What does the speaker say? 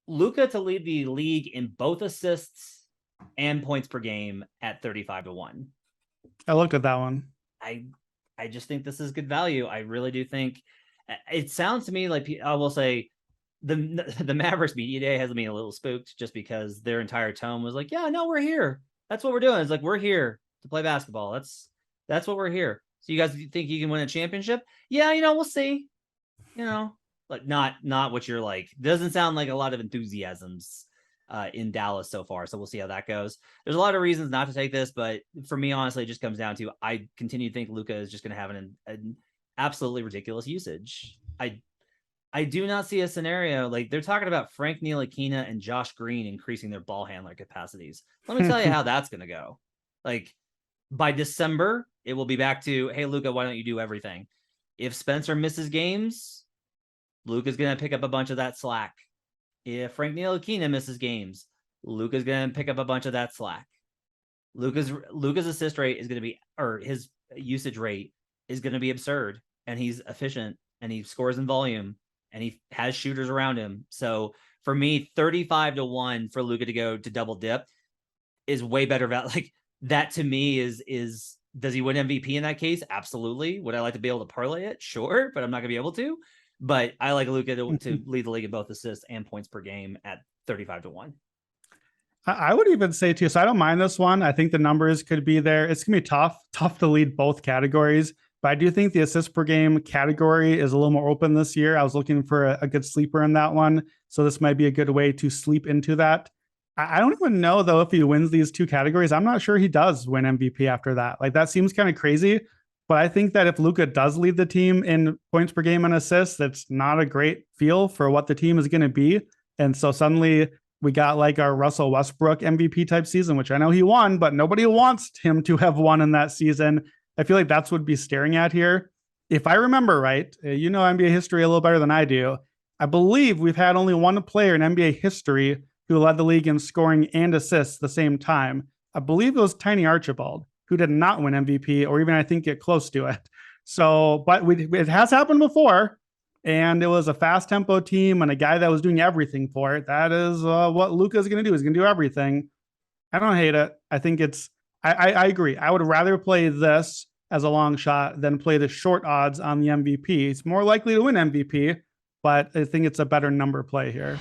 Luka to lead the league in both assists and points per game at 35-1. I looked at that one. I just think this is good value. I really do think it sounds to me like I will say the Mavericks media day has me a little spooked just because their entire tone was like, yeah, no, we're here. That's what we're doing. It's like, we're here to play basketball. That's what we're here. So you guys think you can win a championship? Yeah, we'll see. Like not what you're like. Doesn't sound like a lot of enthusiasms in Dallas so far. So we'll see how that goes. There's a lot of reasons not to take this, but for me, honestly, it just comes down to I continue to think Luka is just going to have an absolutely ridiculous usage. I do not see a scenario like they're talking about Frank Ntilikina and Josh Green increasing their ball handler capacities. Let me tell you how that's going to go. Like by December, it will be back to, hey, Luka, why don't you do everything? If Spencer misses games, Luka's going to pick up a bunch of that slack. If Frank Ntilikina misses games, Luka's going to pick up a bunch of that slack. Luka's assist rate is going to be, or his usage rate is going to be absurd, and he's efficient, and he scores in volume, and he has shooters around him. So for me, 35-1 for Luka to go to double dip is way better value. Like that to me is does he win MVP in that case? Absolutely. Would I like to be able to parlay it? Sure, but I'm not going to be able to. But I like Luka to lead the league in both assists and points per game at 35-1. I would even say too, so I don't mind this one. I think the numbers could be there. It's going to be tough to lead both categories. But I do think the assist per game category is a little more open this year. I was looking for a good sleeper in that one. So this might be a good way to sleep into that. I don't even know, though, if he wins these two categories. I'm not sure he does win MVP after that. Like, that seems kind of crazy. But I think that if Luka does lead the team in points per game and assists, that's not a great feel for what the team is going to be. And so suddenly we got like our Russell Westbrook MVP type season, which I know he won, but nobody wants him to have won in that season. I feel like that's what we'd be staring at here. If I remember right, you know NBA history a little better than I do. I believe we've had only one player in NBA history who led the league in scoring and assists at the same time. I believe it was Tiny Archibald, who did not win MVP or even, I think, get close to it. So, but it has happened before, and it was a fast tempo team and a guy that was doing everything for it. That is what Luka is going to do. He's going to do everything. I don't hate it. I think I agree. I would rather play this as a long shot than play the short odds on the MVP. It's more likely to win MVP, but I think it's a better number play here.